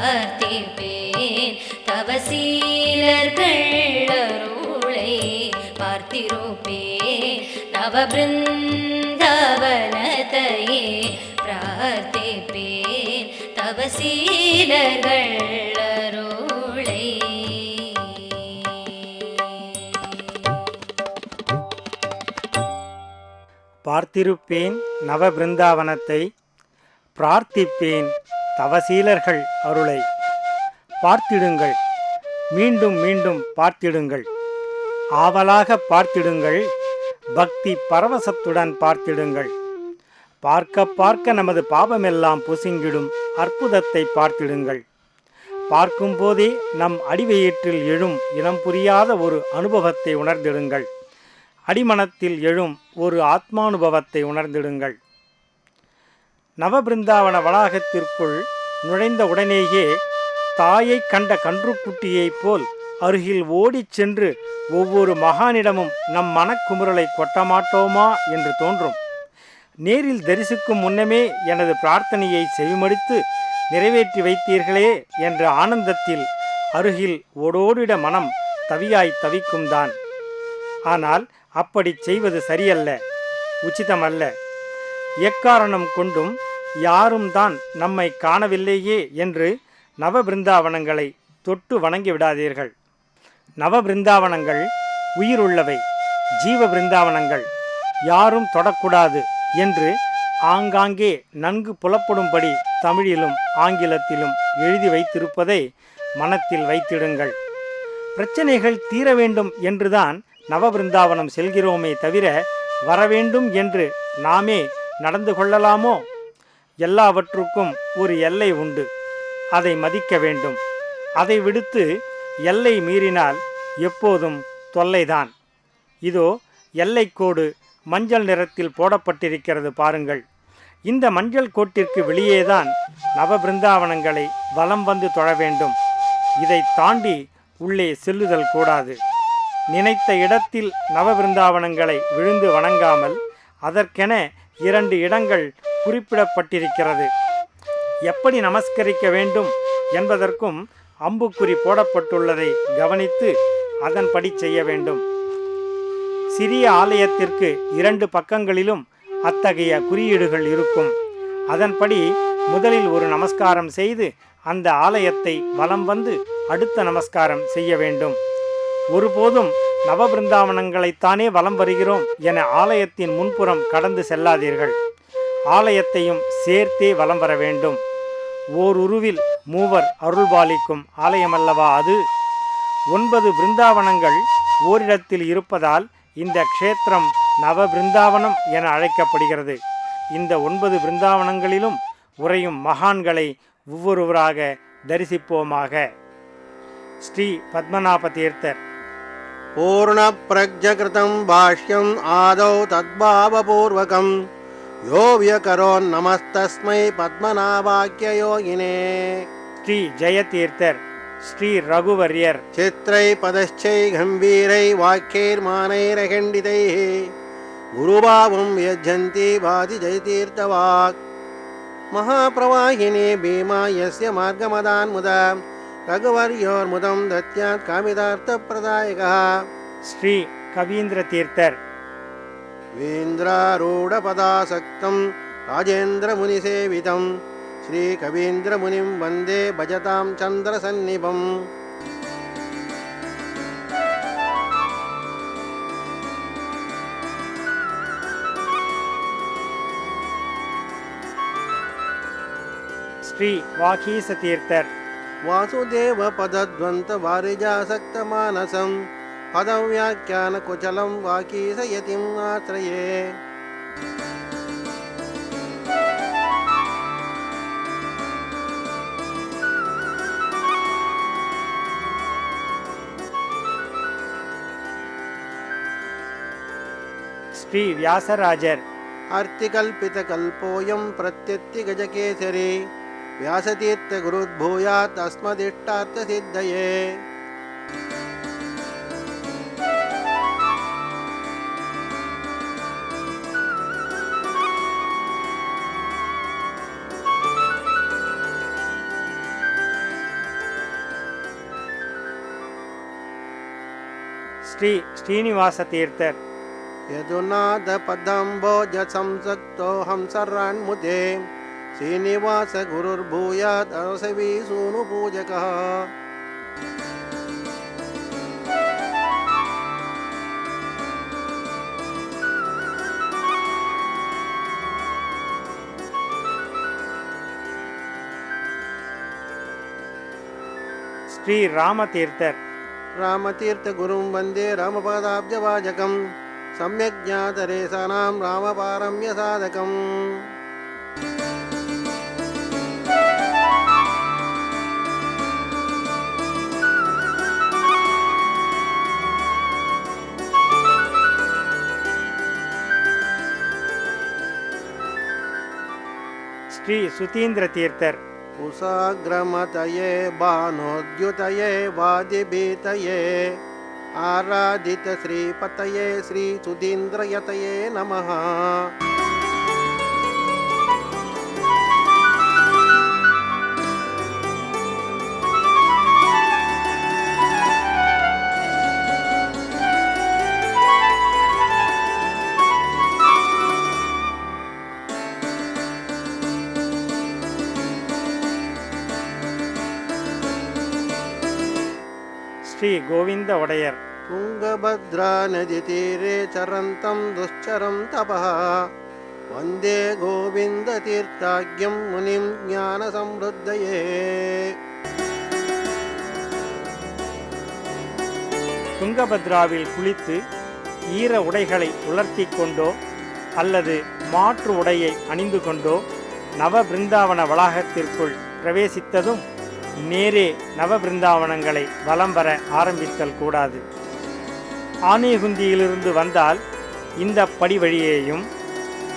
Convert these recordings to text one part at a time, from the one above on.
பார்த்திருப்பேன் தவசீலர்கள் அருளை பார்த்திருப்பேன் நவபிருந்தாவனத்தையே பிரார்த்திப்பேன் தவசீலர்கள் அருளை. பார்த்திருப்பேன் நவபிருந்தாவனத்தை பிரார்த்திப்பேன் தவசீலர்கள் அருளை. பார்த்திடுங்கள், மீண்டும் மீண்டும் பார்த்திடுங்கள், ஆவலாக பார்த்திடுங்கள், பக்தி பரவசத்துடன் பார்த்திடுங்கள். பார்க்க பார்க்க நமது பாவமெல்லாம் புசிங்கிடும் அற்புதத்தை பார்த்திடுங்கள். பார்க்கும் போதே நம் அடிவயிற்றில் எழும் இனம் புரியாத ஒரு அனுபவத்தை உணர்ந்திடுங்கள். அடிமனத்தில் எழும் ஒரு ஆத்மானுபவத்தை உணர்ந்திடுங்கள். நவபிருந்தாவன வளாகத்திற்குள் நுழைந்த உடனேயே தாயை கண்ட கன்றுக்குட்டியைப் போல் அருகில் ஓடிச் சென்று ஒவ்வொரு மகானிடமும் நம் மனக்குமுறலை கொட்டமாட்டோமா என்று தோன்றும். நேரில் தரிசிக்கும் முன்னமே எனது பிரார்த்தனையை செவிமடித்து நிறைவேற்றி வைத்தீர்களே என்ற ஆனந்தத்தில் அருகில் ஓடோடிட மனம் தவியாய் தவிக்கும் தான். ஆனால் அப்படி செய்வது சரியல்ல, உச்சிதமல்ல. எக்காரணம் கொண்டும் யாரும் தான் நம்மை காணவில்லையே என்று நவபிருந்தாவனங்களை தொட்டு வணங்கி விடாதீர்கள். நவபிருந்தாவனங்கள் உயிருள்ளவை, ஜீவ பிருந்தாவனங்கள், யாரும் தொடக்கூடாது என்று ஆங்காங்கே நன்கு புலப்படும்படி தமிழிலும் ஆங்கிலத்திலும் எழுதி வைத்திருப்பதை மனத்தில் வைத்திடுங்கள். பிரச்சனைகள் தீர வேண்டும் என்றுதான் நவபிருந்தாவனம் செல்கிறோமே தவிர வரவேண்டும் என்று நாமே நடந்து கொள்ளலாமோ? எல்லாவற்றுக்கும் ஒரு எல்லை உண்டு, அதை மதிக்க வேண்டும். அதை விடுத்து எல்லை மீறினால் எப்போதும் தொல்லைதான். இதோ எல்லைக்கோடு மஞ்சள் நிறத்தில் போடப்பட்டிருக்கிறது பாருங்கள். இந்த மஞ்சள் கோட்டிற்கு வெளியேதான் நவபிருந்தாவனங்களை வலம் வந்து தொழ வேண்டும். இதை தாண்டி உள்ளே செல்லுதல் கூடாது. நினைத்த இடத்தில் நவபிருந்தாவனங்களை விழுந்து வணங்காமல் அதற்கென 2 இடங்கள் குறிப்பிடப்பட்டிருக்கிறது. எப்படி நமஸ்கரிக்க வேண்டும் என்பதற்கும் அம்புக்குறி போடப்பட்டுள்ளதை கவனித்து அதன்படி செய்ய வேண்டும். சிறிய ஆலயத்திற்கு 2 பக்கங்களிலும் அத்தகைய குறியீடுகள் இருக்கும். அதன்படி முதலில் ஒரு நமஸ்காரம் செய்து அந்த ஆலயத்தை வலம் வந்து அடுத்த நமஸ்காரம் செய்ய வேண்டும். ஒருபோதும் நவபிருந்தாவனங்களைத்தானே வலம் வருகிறோம் என ஆலயத்தின் முன்புறம் கடந்து செல்லாதீர்கள். ஆலயத்தையும் சேர்த்தே வலம் வர வேண்டும். ஓருருவில் மூவர் அருள்பாலிக்கும் ஆலயமல்லவா அது? 9 பிருந்தாவனங்கள் ஓரிடத்தில் இருப்பதால் இந்த க்ஷேத்திரம் நவபிருந்தாவனம் என அழைக்கப்படுகிறது. இந்த 9 பிருந்தாவனங்களிலும் உறையும் மகான்களை ஒவ்வொருவராக தரிசிப்போமாக. ஸ்ரீ பத்மநாப தீர்த்தர். பூர்ண பிரஜ்ஞகிருதம் பாஷ்யம் ஆதௌ தத்பாவபூர்வகம் யோ வியகரோன் நமஸ்தஸ்மை பத்மநாபாக்கிய யோகினே. ஸ்ரீ ஜெயதீர்த்தர். ஸ்ரீ ரகுவர்யர். சித்ரை பதச்சை கம்பீரை வாக்கியைர்மானைரகண்டிதை குருபாவம் யஜந்தி பாதி ஜெயதீர்த்தவாக் மகாபிரவாகினி பீமா யஸ்ய மார்கமதான்முத ரகுவர்யோர்முதம் தத்யாத் காமிதார்த்த பிரதாயகா. ஸ்ரீ கவீந்திர தீர்த்தர். வேந்திராரூடபதாசக்தம் ராஜேந்திர முனிசேவிதம் ஸ்ரீ கவீந்திர முனிம் வந்தே பஜதாம் சந்திர சந்நிபம். ஸ்ரீ வாகீச தீர்த்தர். வாசுதேவ பதத்வந்த வாரிஜாசக்த மானசம் பதவியாக்கியான குச்சலம் வாகீச யதிம் ஆத்ரயே. ஸ்ரீ வியாசராஜர். அர்த்திகல்பிதகல்போயம் பிரத்யத்தி கஜகேசரி வியாசதீர்த்த குருத்பூயாத் அஸ்மதிஷ்டார்த்த சித்தயே. ஸ்ரீ ஸ்ரீனிவாச தீர்த்தர். यदुनाथ पदम्बोज संसक्तो हंसरान्मुते श्रीनिवास गुरुर्भूयात् असवी सूनु पूजकः. ஸ்ரீ ராமதீர்த்தர். रामतीर्थ गुरुं वन्दे रामपादाब्जवाजकं सम्यक् ज्ञातरेसानां रामपारम्य साधकम्. ஸ்ரீ சுதீந்திர தீர்த்தர். उषाग्रमतये भानोद्युतये वादिभीतये आराधित श्रीपतये श्री सुधीन्द्रयतये नमः. ஸ்ரீ கோவிந்த உடையர். तुङ्गभद्रा नदीतीरे चरन्तं दुश्चरं तपः वन्दे गोविन्दतीर्थाख्यं मुनिं ज्ञानसमृद्धये. துங்கபத்ராவில் குளித்து ஈர உடைகளை உலர்த்தி கொண்டோ அல்லது மாற்று உடையை அணிந்து கொண்டோ நவ பிருந்தாவன வளாகத்திற்குள் பிரவேசித்ததும் நேரே நவ பிருந்தாவனங்களை வலம் வர ஆரம்பித்தல் கூடாது. ஆனைகுந்தியிலிருந்து வந்தால் இந்த படி வழியேயும்,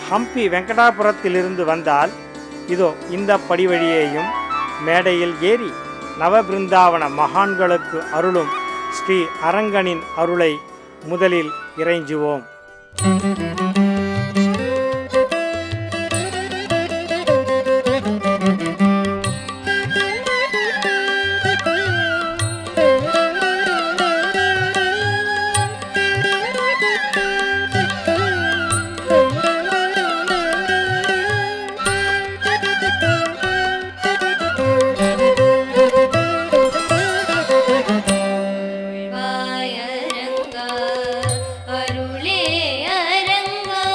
ஹம்பி வெங்கடாபுரத்திலிருந்து வந்தால் இதோ இந்த படி வழியேயும் மேடையில் ஏறி நவபிருந்தாவன மகான்களுக்கு அருளும் ஸ்ரீ அரங்கனின் அருளை முதலில் இறைஞ்சுவோம். அரங்கா அருளே அரங்கா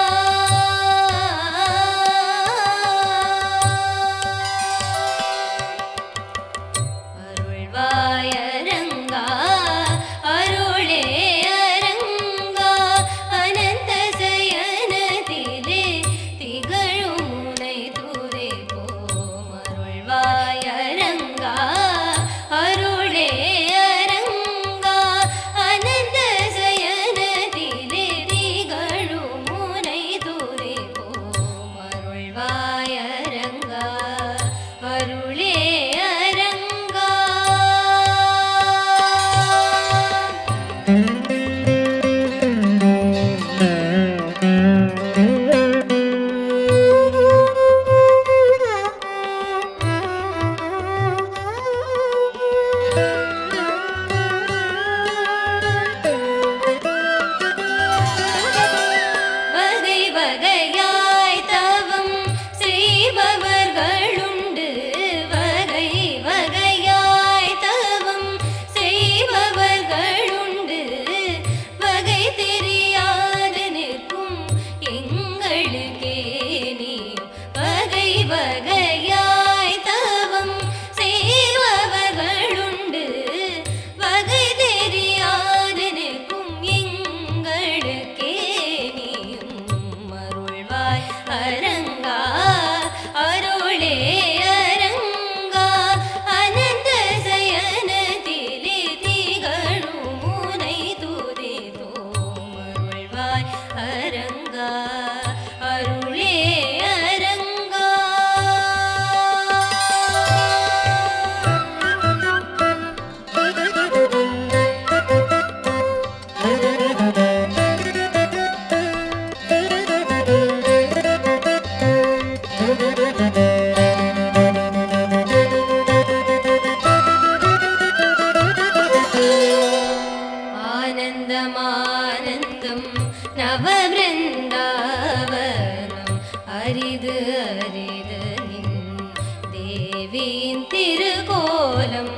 திருக்கோலம்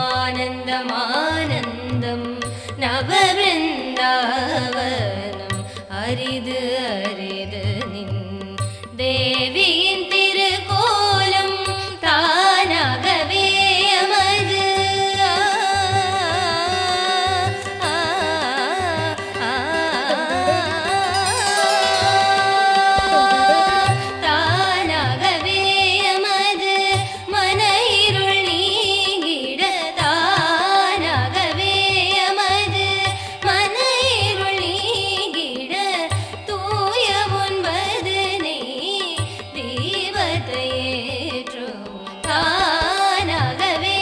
ஆனந்தம் ஆனந்தம் நவபிருந்தாவனம் அரிது அரிது நின் தேவியின் திருக்கோலம் தானாகவே அமது தானாகவே அமது மன இருள் நீங்கிட தானாகவே அமது மன இருள் நீங்கிட தூய ஒன்பது நெய் தீபத்தை ஏற்றும் தானாகவே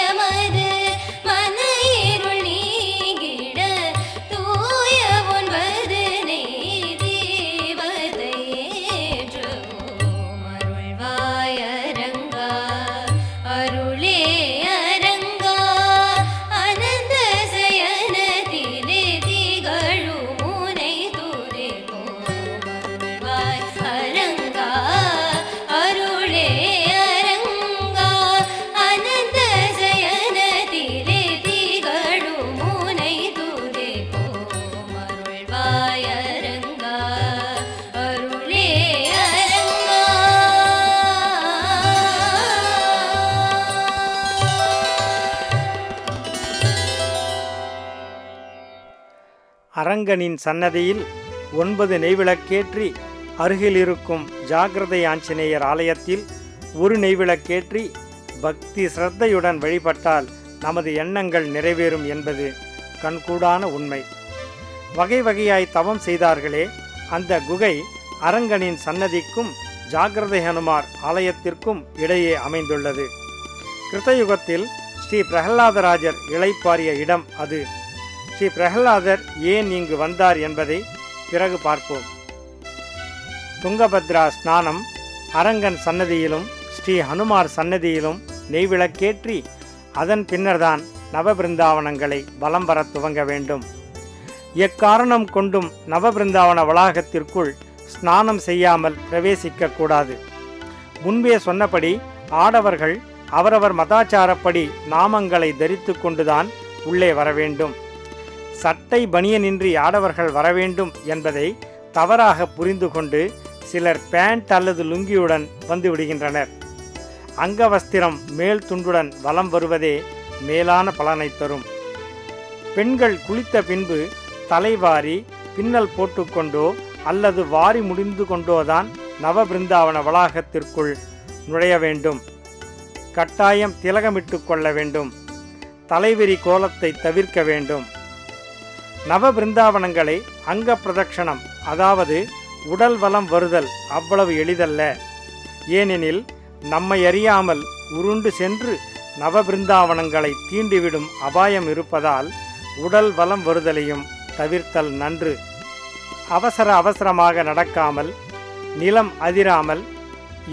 அமது மன இருள் நீங்கிட தூய ஒன்பது நெய் தீபத்தை ஏற்றும் அருள்வாய் அரங்கா அருளே அரங்கா அனந்த சயனத்திலே திகழும் முனை துதிப்போம் அருள்வாய் அரங்கா அருளே அரங்கா அனந்த சயனத்திலே திகழும் முனை துதிப்போம் அருள்வாய் அரங்கா அருளே அரங்கா. அரங்கனின் சன்னதியில் 9 நெய்விளக்கேற்றி அருகில் இருக்கும் ஜாகிரதை ஆஞ்சநேயர் ஆலயத்தில் ஒரு நெய்விளக்கேற்றி பக்தி சிரத்தையுடன் வழிபட்டால் நமது எண்ணங்கள் நிறைவேறும் என்பது கண்கூடான உண்மை. வகை வகையாய் தவம் செய்தார்களே, அந்த குகை அரங்கனின் சன்னதிக்கும் ஜாகிரதை ஹனுமார் ஆலயத்திற்கும் இடையே அமைந்துள்ளது. கிருத்தயுகத்தில் ஸ்ரீ பிரகலாதராஜர் இளைப்பாறிய இடம் அது. ஸ்ரீ பிரகலாதர் ஏன் இங்கு வந்தார் என்பதை பிறகு பார்ப்போம். துங்கபத்ரா ஸ்நானம் அரங்கன் சன்னதியிலும் ஸ்ரீ ஹனுமார் சன்னதியிலும் நெய்விளக்கேற்றி அதன் பின்னர்தான் நவபிருந்தாவனங்களை வலம் வர துவங்க வேண்டும். எக்காரணம் கொண்டும் நவபிருந்தாவன வளாகத்திற்குள் ஸ்நானம் செய்யாமல் பிரவேசிக்க கூடாது. முன்பே சொன்னபடி ஆடவர்கள் அவரவர் மதாச்சாரப்படி நாமங்களை தரித்து கொண்டுதான் உள்ளே வர வேண்டும். சட்டை பனியனின்றி ஆடவர்கள் வரவேண்டும் என்பதை தவறாக புரிந்து கொண்டு சிலர் பேண்ட் அல்லது லுங்கியுடன் வந்து விடுகின்றனர். அங்கவஸ்திரம் மேல் துண்டுடன் வலம் வருவதே மேலான பலனை தரும். பெண்கள் குளித்த பின்பு தலைவாரி பின்னல் போட்டுக்கொண்டோ அல்லது வாரி முடிந்து கொண்டோதான் நவபிருந்தாவன வளாகத்திற்குள் நுழைய வேண்டும். கட்டாயம் திலகமிட்டு கொள்ள வேண்டும். தலைவிரி கோலத்தை தவிர்க்க வேண்டும். நவபிருந்தாவனங்களை அங்க பிரதட்சணம், அதாவது உடல் வலம் வருதல் அவ்வளவு எளிதல்ல. ஏனெனில் நம்மை அறியாமல் உருண்டு சென்று நவபிருந்தாவனங்களை தீண்டிவிடும் அபாயம் இருப்பதால் உடல் வலம் வருதலையும் தவிர்த்தல் நன்று. அவசரமாக நடக்காமல், நிலம் அதிராமல்,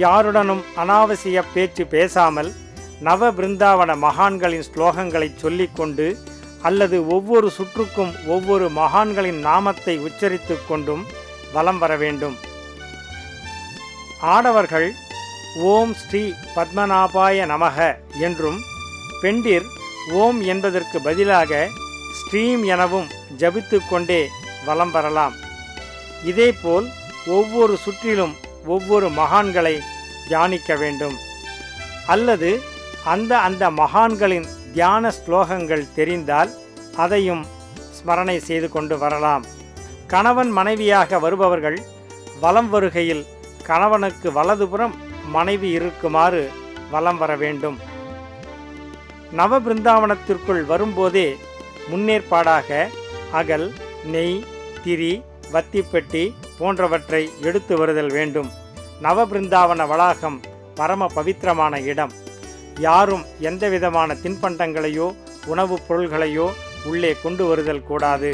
யாருடனும் அனாவசிய பேச்சு பேசாமல் நவபிருந்தாவன மகான்களின் ஸ்லோகங்களை சொல்லிக்கொண்டு அல்லது ஒவ்வொரு சுற்றுக்கும் ஒவ்வொரு மகான்களின் நாமத்தை உச்சரித்து கொண்டும் வலம் வர வேண்டும். ஆடவர்கள் ஓம் ஸ்ரீ பத்மநாபாய நமக என்றும், பெண்டிர் ஓம் என்பதற்கு பதிலாக ஸ்ரீம் எனவும் ஜபித்து கொண்டே வலம் வரலாம். இதேபோல் ஒவ்வொரு சுற்றிலும் ஒவ்வொரு மகான்களை தியானிக்க வேண்டும். அல்லது அந்த மகான்களின் தியான ஸ்லோகங்கள் தெரிந்தால் அதையும் ஸ்மரணை செய்து கொண்டு வரலாம். கணவன் மனைவியாக வருபவர்கள் வலம் வருகையில் கணவனுக்கு வலதுபுறம் மனைவி இருக்குமாறு வலம் வர வேண்டும். நவபிருந்தாவனத்திற்குள் வரும்போதே முன்னேற்பாடாக அகல், நெய், திரி, வத்திப்பெட்டி போன்றவற்றை எடுத்து வருதல் வேண்டும். நவபிருந்தாவன வளாகம் பரம பவித்திரமான இடம். யாரும் எந்தவிதமான தின்பண்டங்களையோ உணவுப் பொருள்களையோ உள்ளே கொண்டு வருதல் கூடாது.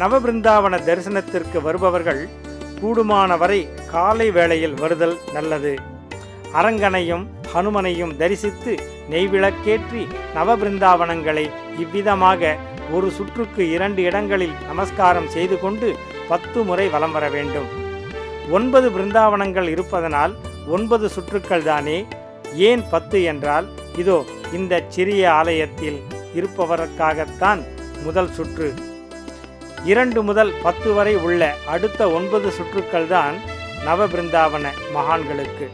நவபிருந்தாவன தரிசனத்திற்கு வருபவர்கள் கூடுமான வரை காலை வேளையில் வருதல் நல்லது. அரங்கனையும் ஹனுமனையும் தரிசித்து நெய்விளக்கேற்றி நவபிருந்தாவனங்களை இவ்விதமாக ஒரு சுற்றுக்கு 2 இடங்களில் நமஸ்காரம் செய்து கொண்டு 10 முறை வலம் வர வேண்டும். 9 பிருந்தாவனங்கள் இருப்பதனால் 9 சுற்றுக்கள் தானே, ஏன் 10 என்றால் இதோ இந்த சிறிய ஆலயத்தில் இருப்பவருக்காகத்தான் முதல் சுற்று. 2 முதல் 10 வரை உள்ள அடுத்த 9 சுற்றுக்கள் தான் நவபிருந்தாவன மகான்களுக்கு.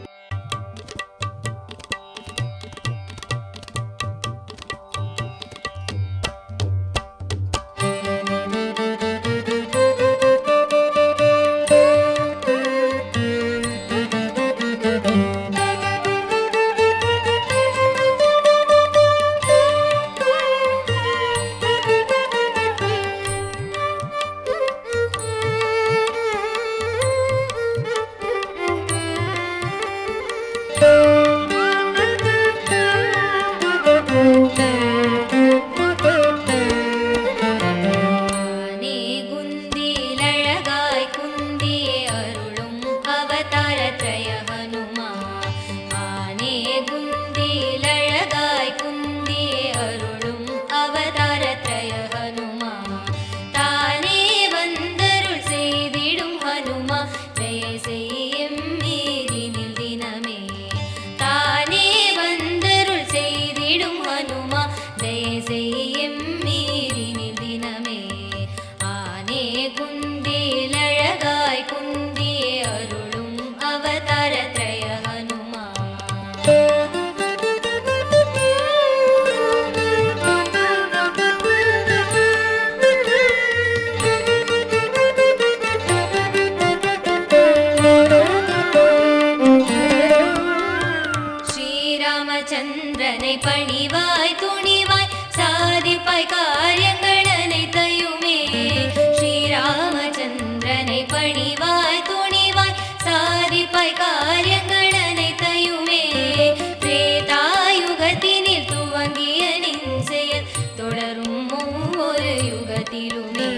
ஸ்ரீராமச்சந்திரனை பணிவாய் துணிவாய் சாதிப்பாய் காரியங்கள் அனைத்தையுமே. ஸ்ரீராமச்சந்திரனை பணிவாய் துணிவாய் சாதிப்பாய் காரியங்கள் அனைத்தையுமே. திரேதாயுகத்தினில் துவங்கிய நின் செயல் தொடரும் ஒவ்வொரு யுகத்திலுமே.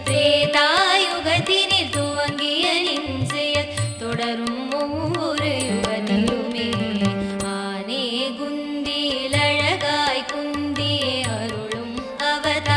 திரேதாயுகத்தினில் துவங்கிய நின் செயல் தொடரும் ஒவ்வொரு யுகத்திலுமே. ஆனே குந்தில் அழகாய் குந்தியே அருளும் அவதார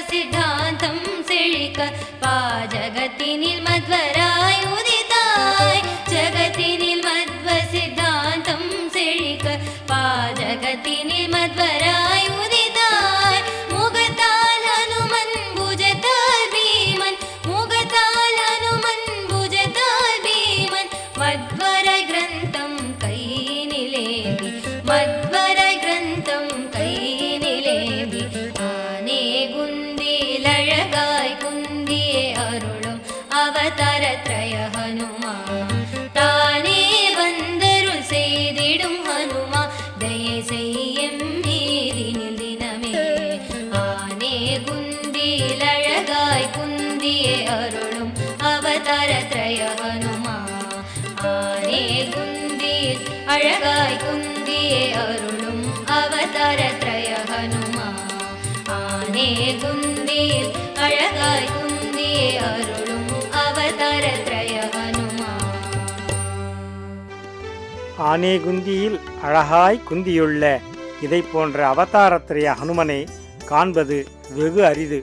சித்தாந்தம் செழிக்க பாஜகத்தினில் மத்வராய் உதித்தாய் ஜகத்தினில் மத்வ சித்தாந்தம் செழிக்க பாஜகத்தினில் மத்வராய் உதித்தாய் முகத்தால் ஹனுமன் புஜத்தால் பீமன் முகத்தால் ஹனுமன் புஜத்தால் பீமன் மத்வர கிரந்தம் கையினிலேந்தி மத்வர கிரந்தம் கையினிலேந்தி ஆனே குந்தில் அழகாய் குந்தியே அருளும் அவதாரத்ரய ஹனுமா தானே வந்தருள் செய்திடும் ஹனுமா தயை செய்யும் மீதினில் தினமே ஆனே குந்தில் அழகாய் குந்தியே அருளும் அவதாரத்ரய ஹனுமா ஆனே குந்தில் அழகாய் குந்தியே அருளும் அவதாரத்ரய ஹனுமா ஆனே குந்தில் அழகாய் குந்தியே அருளும் அவதாரத்ரய ஹனுமா ஆனே குந்தியில் அழகாய் குந்தியுள்ள இதை போன்ற அவதாரத்திரைய ஹனுமனை காண்பது வெகு அரிது.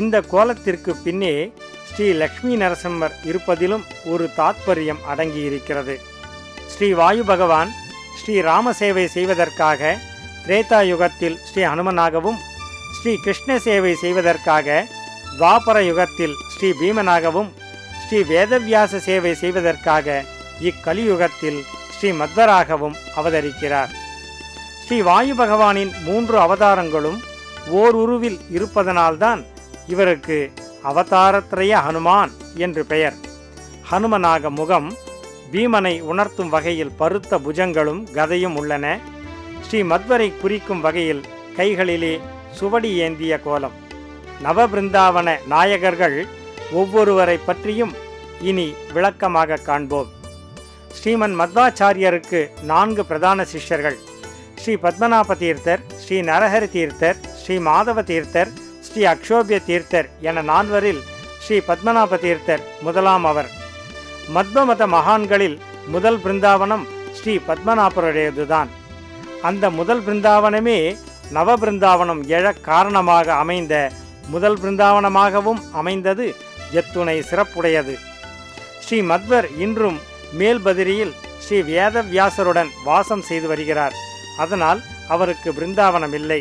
இந்த கோலத்திற்கு பின்னே ஸ்ரீ லக்ஷ்மி நரசிம்மர் இருப்பதிலும் ஒரு தாத்பரியம் அடங்கியிருக்கிறது. ஸ்ரீ வாயு பகவான் ஸ்ரீ ராம சேவை செய்வதற்காக திரேதா யுகத்தில் ஸ்ரீ ஹனுமனாகவும் ஸ்ரீ கிருஷ்ண சேவை செய்வதற்காக துவாபர யுகத்தில் ஸ்ரீ பீமனாகவும் ஸ்ரீ வேதவியாச சேவை செய்வதற்காக இக்கலியுகத்தில் ஸ்ரீ மத்வராகவும் அவதரிக்கிறார். ஸ்ரீ வாயு பகவானின் 3 அவதாரங்களும் ஓர் உருவில் இருப்பதனால்தான் இவருக்கு அவதாரத்ரய ஹனுமான் என்று பெயர். ஹனுமனாக முகம், பீமனை உணர்த்தும் வகையில் பருத்த புஜங்களும் கதையும் உள்ளன. ஸ்ரீ மத்வரை குறிக்கும் வகையில் கைகளிலே சுவடி ஏந்திய கோலம். நவபிருந்தாவன நாயகர்கள் ஒவ்வொருவரை பற்றியும் இனி விளக்கமாக காண்போம். ஸ்ரீமன் மத்வாச்சாரியருக்கு 4 பிரதான சிஷ்யர்கள். ஸ்ரீ பத்மநாப தீர்த்தர், ஸ்ரீ நரஹரி தீர்த்தர், ஸ்ரீ மாதவ தீர்த்தர், ஸ்ரீ அக்ஷோபிய தீர்த்தர் என 4வரில் ஸ்ரீ பத்மநாப தீர்த்தர் முதலாம் அவர். மத்வ மத மகான்களில் முதல் பிருந்தாவனம் ஸ்ரீ பத்மநாபருடையதுதான். அந்த முதல் பிருந்தாவனமே நவபிருந்தாவனம் எழ காரணமாக அமைந்த முதல் பிருந்தாவனமாகவும் அமைந்தது எத்துணை சிறப்புடையது. ஸ்ரீ மத்வர் இன்றும் மேல்பதிரியில் ஸ்ரீ வேதவியாசருடன் வாசம் செய்து வருகிறார். அதனால் அவருக்கு பிருந்தாவனம் இல்லை.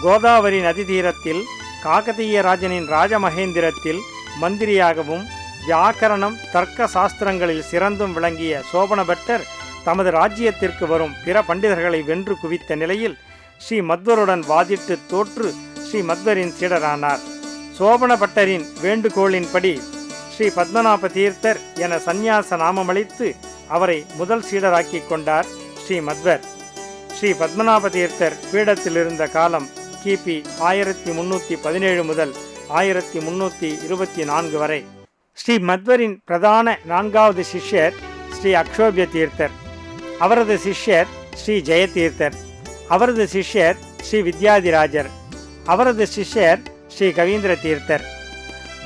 கோதாவரி நதி தீரத்தில் காகதீய ராஜனின் ராஜமகேந்திரத்தில் மந்திரியாகவும் வியாக்கரணம் தர்க்க சாஸ்திரங்களில் சிறந்தும் விளங்கிய சோபனபட்டர் தமது ராஜ்யத்திற்கு வரும் பிற பண்டிதர்களை வென்று குவித்த நிலையில் ஸ்ரீ மத்வருடன் வாதிட்டு தோற்று ஸ்ரீ மத்வரின் சீடரானார். சோபனபட்டரின் வேண்டுகோளின்படி ஸ்ரீ பத்மநாப தீர்த்தர் என சந்நியாச நாமமளித்து அவரை முதல் சீடராக்கி கொண்டார் ஸ்ரீ மத்வர். ஸ்ரீ பத்மநாப தீர்த்தர் பீடத்தில் இருந்த காலம் கிபி 1317 முதல் 1324 வரை. ஸ்ரீ மத்வரின் பிரதான 4வது சிஷ்யர் ஸ்ரீ அக்ஷோபிய தீர்த்தர். அவரது சிஷ்யர் ஸ்ரீ ஜெயதீர்த்தர். அவரது சிஷ்யர் ஸ்ரீ வித்யாதிராஜர். அவரது சிஷ்யர் ஸ்ரீ கவீந்திர தீர்த்தர்.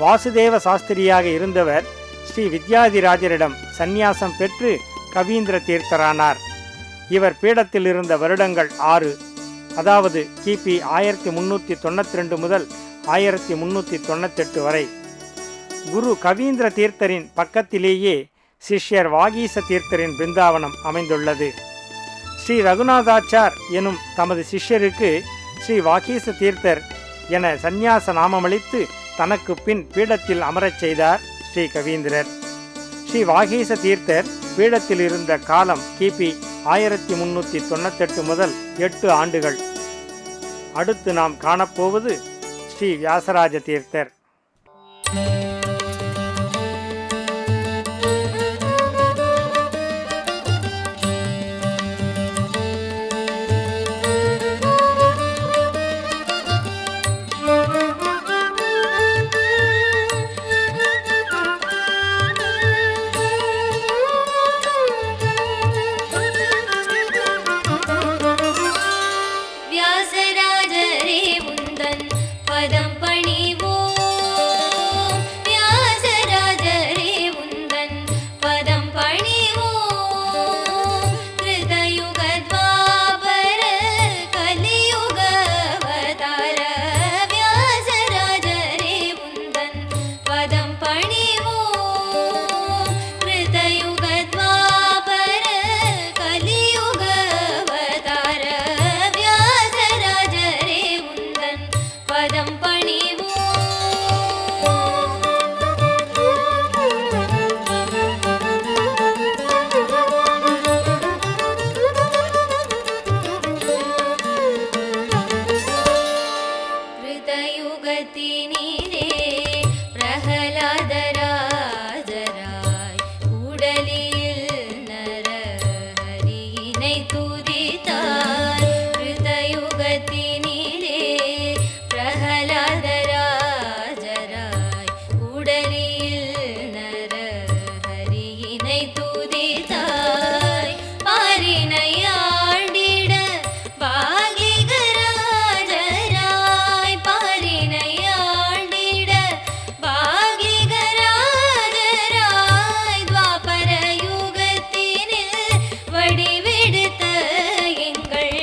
வாசுதேவ சாஸ்திரியாக இருந்தவர் ஸ்ரீ வித்யாதிராஜரிடம் சந்நியாசம் பெற்று கவீந்திர தீர்த்தரானார். இவர் பீடத்தில் இருந்த வருடங்கள் 6, அதாவது கிபி 1392 முதல் 1398 வரை. குரு கவீந்திர தீர்த்தரின் பக்கத்திலேயே சிஷ்யர் வாகீச தீர்த்தரின் பிருந்தாவனம் அமைந்துள்ளது. ஸ்ரீ ரகுநாதாச்சார் எனும் தமது சிஷ்யருக்கு ஸ்ரீ வாகீச தீர்த்தர் என சந்நியாச நாமமளித்து தனக்கு பின் பீடத்தில் அமரச் செய்தார் ஸ்ரீ கவீந்திரர். ஸ்ரீ வாகீச தீர்த்தர் பீடத்தில் இருந்த காலம் கிபி 1398 முதல் 8 ஆண்டுகள். அடுத்து நாம் காணப்போவது ஸ்ரீ வியாசராஜ தீர்த்தர். வியாசராஜரே பிரகலாதராஜராய் உடலில் நரஹரியினை துதித்தாய் கிருதயுகத்தினிலே பிரகலாதராஜராய் உடலில் நரஹரியினை துதித்தாய் பாரினை ஆண்டிட பாகிகராஜராய் பாரினை ஆண்டிட பாகிகராஜராய் துவாபர யுகத்தினில் வடிவெடுத்த எங்கள்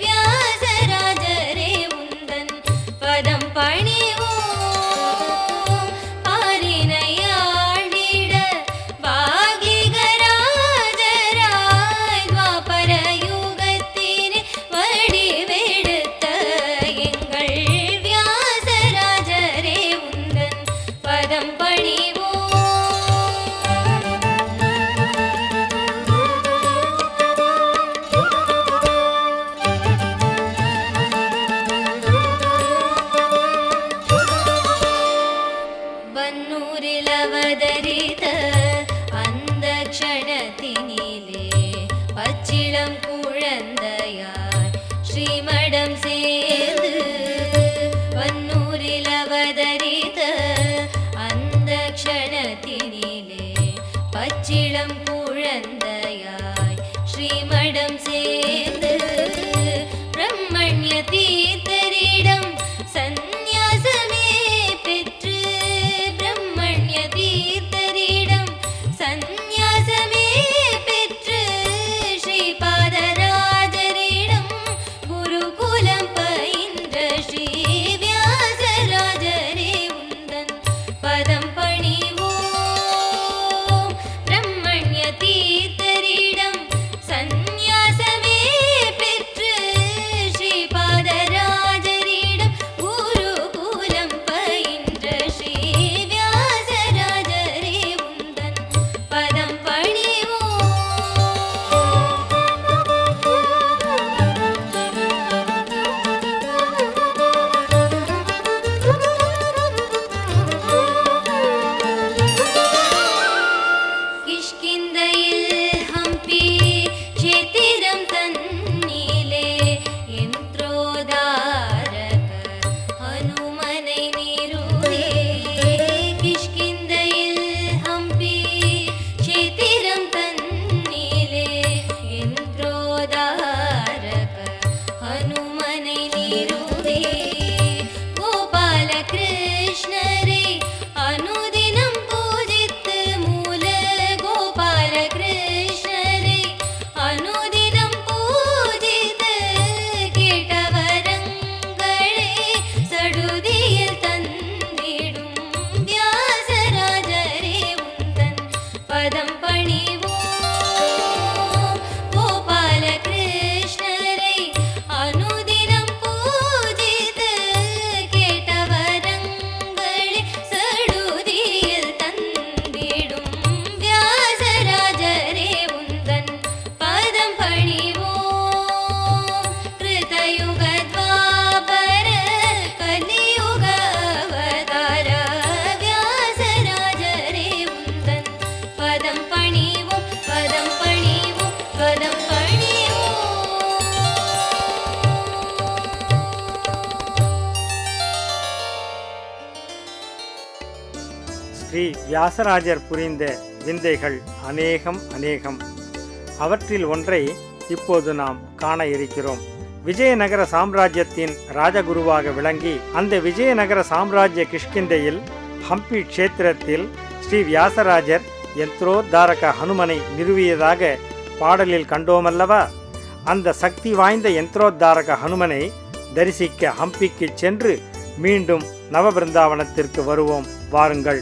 வியாசராஜரே உந்தன் பதம் பணிவோம் பாரினை ஆண்டிட பாகிகராஜராய் துவாபர யுகத்தினில் வடிவெடுத்த எங்கள் வியாசராஜரே உந்தன் பதம் பணிவோம் வன்னூரில் அவதரித்த அந்த க்ஷணத்தினிலே பச்சிளம் குழந்தையாய் ஸ்ரீமடம் சேர்ந்து வன்னூரில் அவதரித்த அந்த க்ஷணத்தினிலே பச்சிளம் குழந்தையாய் ஸ்ரீமடம் சேர்ந்து பிரம்மண்ய தீர்த்தரிடம் சந்நியாசமே பெற்று பிரம்மண்ய தீர்த்தரிடம் சந்நியாசமே பெற்று ஸ்ரீபாதராஜரிடம் குருகுலம் பயின்ற ஸ்ரீ வியாசராஜரே உந்தன் பதம் பணிவோம் பிரம்மண்ய தீர்த்தரிடம் சந்நியாசமே பெற்று ஸ்ரீபாதராஜரிடம் குருகுலம் பயின்ற ஸ்ரீ வியாசராஜரே உந்தன் பதம் கிஷ்கிந்தையில் ஹம்பி க்ஷேத்திரம் தன்னிலே யந்த்ரோதாரக ஹனுமனை நிறுவே கிஷ்கிந்தையில் ஹம்பி க்ஷேத்திரம் தன்னிலே யந்த்ரோதாரக ஹனுமனை நிறுவே கோபால கிருஷ்ணரை அனுதினம் பூஜித்து மூல கோபால கிருஷ்ணரை அனுதினம் பூஜித்து கேட்டவரங்களே சடுதியில் தந்திடும் வியாசராஜரே உந்தன் பதம் பணிவோம் கோபால கிருஷ்ணரை அனுதினம் பூஜித்து கேட்டவரங்களே சடுதியில் தந்திடும் வியாசராஜரே உந்தன் பதம் பணிவோம் கிருதயுக துவாபர கலியுக அவதார வியாசராஜரே உந்தன் பதம் பணிவோம் பதம் பணிவோம் பதம் பணிவோம் ஸ்ரீ வியாசராஜர் புரிந்த விந்தைகள் அநேகம் அநேகம். அவற்றில் ஒன்றை இப்போது நாம் காண இருக்கிறோம். விஜயநகர சாம்ராஜ்யத்தின் ராஜகுருவாக விளங்கி அந்த விஜயநகர சாம்ராஜ்ய கிஷ்கிந்தையில் ஹம்பி க்ஷேத்திரத்தில் ஸ்ரீ வியாசராஜர் யந்த்ரோத்தாரக ஹனுமனை நிறுவியதாக பாடலில் கண்டோமல்லவா? அந்த சக்தி வாய்ந்த யந்த்ரோத்தாரக ஹனுமனை தரிசிக்க ஹம்பிக்கு சென்று மீண்டும் நவபிருந்தாவனத்திற்கு வருவோம் வாருங்கள்.